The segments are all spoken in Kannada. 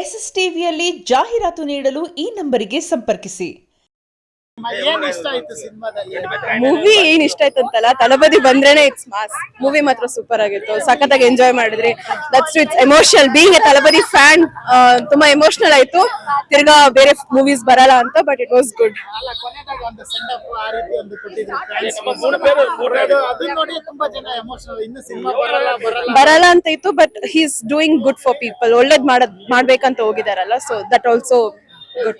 ಎಸ್ಎಸ್ ಟಿವಿಯಲ್ಲಿ ಜಾಹೀರಾತು ನೀಡಲು ಈ ನಂಬರಿಗೆ ಸಂಪರ್ಕಿಸಿ. ಮೂವಿ ಏನ್ ಇಷ್ಟ ಆಯ್ತು ಅಂತಲ್ಲ, ತಳಬದಿ ಬಂದ್ರೇನೆ ಇಟ್ಸ್ ಮಾಸ್. ಮೂವಿ ಮಾತ್ರ ಸೂಪರ್ ಆಗಿತ್ತು, ಸಖತ್ತಾಗಿ ಎಂಜಾಯ್ ಮಾಡಿದ್ರಿ. That's it's emotional. Being a Thalapathy fan ತುಂಬಾ ಎಮೋಷನಲ್ ಆಯ್ತು. ತಿರ್ಗಾ ಬೇರೆ ಮೂವೀಸ್ ಬರಲ್ಲ ಅಂತ, ಬಟ್ ಇಟ್ ವಾಸ್ ಗುಡ್. ಬರಲ್ಲ ಅಂತ ಇತ್ತು, but he is doing good for people. ಒಳ್ಳೇದ್ ಮಾಡ್ಬೇಕಂತ ಹೋಗಿದಾರಲ್ಲ, ಸೊ ದಟ್ ಆಲ್ಸೋ ಗುಡ್.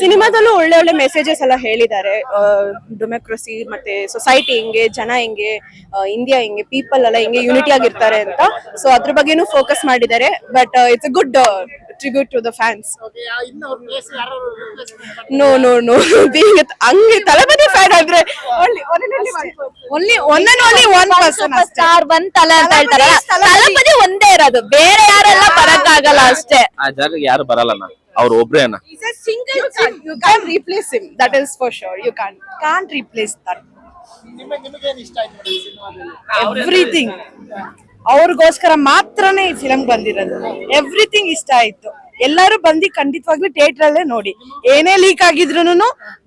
ಸಿನಿಮಾದಲ್ಲೂ ಒಳ್ಳೆ ಒಳ್ಳೆ ಮೆಸೇಜಸ್ ಎಲ್ಲ ಹೇಳಿದ್ದಾರೆ. ಡೆಮೋಕ್ರಸಿ ಮತ್ತೆ ಸೊಸೈಟಿ ಹೆಂಗೆ, ಜನ ಹೆಂಗೆ, ಇಂಡಿಯಾ ಹೆಂಗೆ, ಪೀಪಲ್ ಎಲ್ಲ ಹೆಂಗೆ ಯೂನಿಟಿ ಆಗಿರ್ತಾರೆ ಅಂತ. ಸೊ ಅದ್ರ ಬಗ್ಗೆನೂ ಫೋಕಸ್ ಮಾಡಿದ್ದಾರೆ. But it's a good tribute to the fans. No, ಹಂಗೆ ತಳಬದಿ ಫ್ಯಾನ್ ಅಂದ್ರೆ only one person ಸ್ಟಾರ್ ಒಂದ್ ತಲೆ ಅಂತ ಹೇಳ್ತಾರೆ. ತಳಬದಿ ಒಂದೇ ಇರೋದು, ಬೇರೆ ಯಾರೆಲ್ಲ ಬರಕ್ಕಾಗಲ್ಲ ಅಷ್ಟೇ. ಆ ಜಾಗ ಯಾರು ಬರಲ್ಲ, ಅವ್ರು ಒಬ್ರೇ ಅಣ್ಣ. He's a single son. You can't replace him. That is for sure. You can't replace that. Everything. ಅವ್ರಿಗೋಸ್ಕರ ಮಾತ್ರನೇ ಈ ಫಿಲಂ ಬಂದಿರೋದು. ಎವ್ರಿಥಿಂಗ್ ಇಷ್ಟ ಆಯ್ತು. ಎಲ್ಲರೂ ಬಂದು ಖಂಡಿತವಾಗ್ಲೂ ಥಿಯೇಟರ್ ಅಲ್ಲೇ ನೋಡಿ. ಏನೇ ಲೀಕ್ ಆಗಿದ್ರು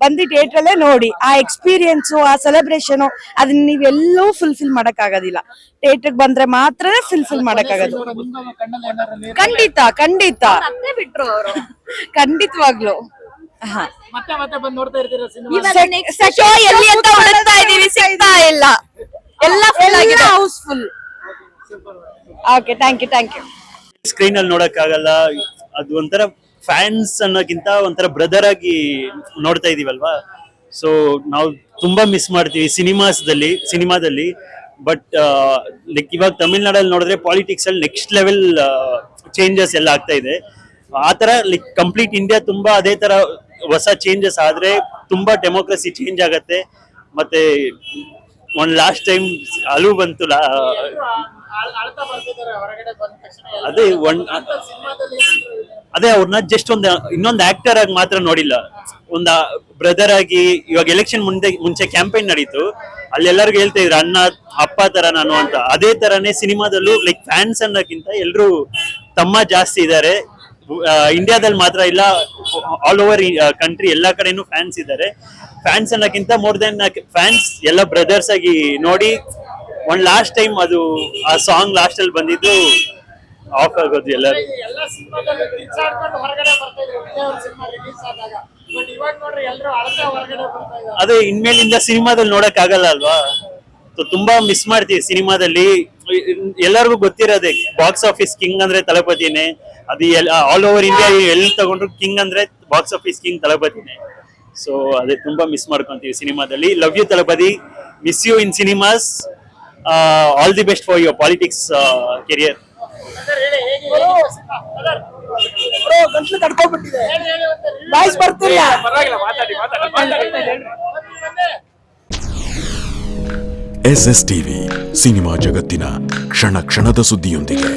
ಬಂದು ಥಿಯೇಟರ್ ಅಲ್ಲೇ ನೋಡಿ. ಆ ಎಕ್ಸ್ಪೀರಿಯನ್ಸು, ಆ ಸೆಲೆಬ್ರೇಷನ್, ಅದನ್ನ ನೀವೆಲ್ಲೂ ಫುಲ್ಫಿಲ್ ಮಾಡಕ್ ಆಗೋದಿಲ್ಲ. ಥಿಯೇಟರ್ ಬಂದ್ರೆ ಮಾತ್ರನೇ ಫುಲ್ಫಿಲ್ ಮಾಡಕ್ ಆಗೋದು. ಖಂಡಿತ ಖಂಡಿತವಾಗ್ಲು. ಸಿಗ್ತಾ ಇಲ್ಲ, ಎಲ್ಲ ಫುಲ್ ಆಗಿದೆ, houseful. Okay, thank you. Screen ಅಲ್ಲಿ ನೋಡಕ್ ಆಗಲ್ಲ, ಅದು ಒಂಥರ ಫ್ಯಾನ್ಸ್ ಅನ್ನೋಕ್ಕಿಂತ ಒಂಥರ ಬ್ರದರ್ ಆಗಿ ನೋಡ್ತಾ ಇದೀವಲ್ವಾ. ಸೊ ನಾವು ತುಂಬಾ ಮಿಸ್ ಮಾಡ್ತೀವಿ ಸಿನಿಮಾದಲ್ಲಿ. ಬಟ್ ಲೈಕ್ ಇವಾಗ ತಮಿಳ್ನಾಡಲ್ಲಿ ನೋಡಿದ್ರೆ ಪಾಲಿಟಿಕ್ಸ್ ಅಲ್ಲಿ ನೆಕ್ಸ್ಟ್ ಲೆವೆಲ್ ಚೇಂಜಸ್ ಎಲ್ಲ ಆಗ್ತಾ ಇದೆ. ಆತರ ಲೈಕ್ ಕಂಪ್ಲೀಟ್ ಇಂಡಿಯಾ ತುಂಬಾ ಅದೇ ತರ ಹೊಸ ಚೇಂಜಸ್ ಆದ್ರೆ ತುಂಬಾ ಡೆಮೋಕ್ರಸಿ ಚೇಂಜ್ ಆಗತ್ತೆ. ಮತ್ತೆ ಒಂದ್ ಲಾಸ್ಟ್ ಟೈಮ್ ಅಲು ಬಂತು, ಅದೇ ಅವ್ರನ್ನ ಜಸ್ಟ್ ಇನ್ನೊಂದು ಆಕ್ಟರ್ ಆಗಿ ಮಾತ್ರ ನೋಡಿಲ್ಲ, ಒಂದ ಬ್ರದರ್ ಆಗಿ. ಇವಾಗ ಎಲೆಕ್ಷನ್ ಮುಂಚೆ ಕ್ಯಾಂಪೇನ್ ನಡೀತು, ಅಲ್ಲಿ ಎಲ್ಲರಿಗೂ ಹೇಳ್ತಾ ಇದ್ರು ಅಣ್ಣ ಅಪ್ಪ ತರ ನಾನು ಅಂತ. ಅದೇ ತರನೇ ಸಿನಿಮಾದಲ್ಲೂ ಲೈಕ್ ಫ್ಯಾನ್ಸ್ ಅನ್ನೋಕ್ಕಿಂತ ಎಲ್ರು ತಮ್ಮ ಜಾಸ್ತಿ ಇದ್ದಾರೆ. ಇಂಡಿಯಾದಲ್ಲಿ ಮಾತ್ರ ಇಲ್ಲ, ಆಲ್ ಓವರ್ ಕಂಟ್ರಿ ಎಲ್ಲಾ ಕಡೆನೂ ಫ್ಯಾನ್ಸ್ ಇದ್ದಾರೆ. ಫ್ಯಾನ್ಸ್ ಅನ್ನೋಕ್ಕಿಂತ ಮೋರ್ ದೆನ್ ಫ್ಯಾನ್ಸ್ ಎಲ್ಲ ಬ್ರದರ್ಸ್ ಆಗಿ ನೋಡಿ. ಒಂದ್ ಲಾಸ್ಟ್ ಟೈಮ್ ಅದು ಆ ಸಾಂಗ್ ಲಾಸ್ಟ್ ಅಲ್ಲಿ ಬಂದಿದ್ದು ಆಫ್ ಆಗೋದು ಎಲ್ಲರೂ. ಅದೇ ಇನ್ಮೇಲಿಂದ ಸಿನಿಮಾದಲ್ಲಿ ನೋಡಕ್ ಆಗಲ್ಲ ಅಲ್ವಾ. ತುಂಬಾ ಮಿಸ್ ಮಾಡ್ತೀವಿ ಸಿನಿಮಾದಲ್ಲಿ. ಎಲ್ಲರಿಗೂ ಗೊತ್ತಿರೋದೆ, ಬಾಕ್ಸ್ ಆಫೀಸ್ ಕಿಂಗ್ ಅಂದ್ರೆ ತಳಪತಿನೇ. ಅದು ಆಲ್ ಓವರ್ ಇಂಡಿಯಾ ಎಲ್ಲಿ ತಗೊಂಡ್ರು ಕಿಂಗ್ ಅಂದ್ರೆ ಬಾಕ್ಸ್ ಆಫೀಸ್ ಕಿಂಗ್ ತಳಪತಿನೇ. ಸೊ ಅದೇ ತುಂಬಾ ಮಿಸ್ ಮಾಡ್ಕೊಂತೀವಿ ಸಿನಿಮಾದಲ್ಲಿ. Love you Thalapathy, miss you in cinemas. All the best for your politics career. SS TV, cinema ಜಗತ್ತಿನ ಕ್ಷಣ ಕ್ಷಣದ ಸುದ್ದಿಯೊಂದಿಗೆ.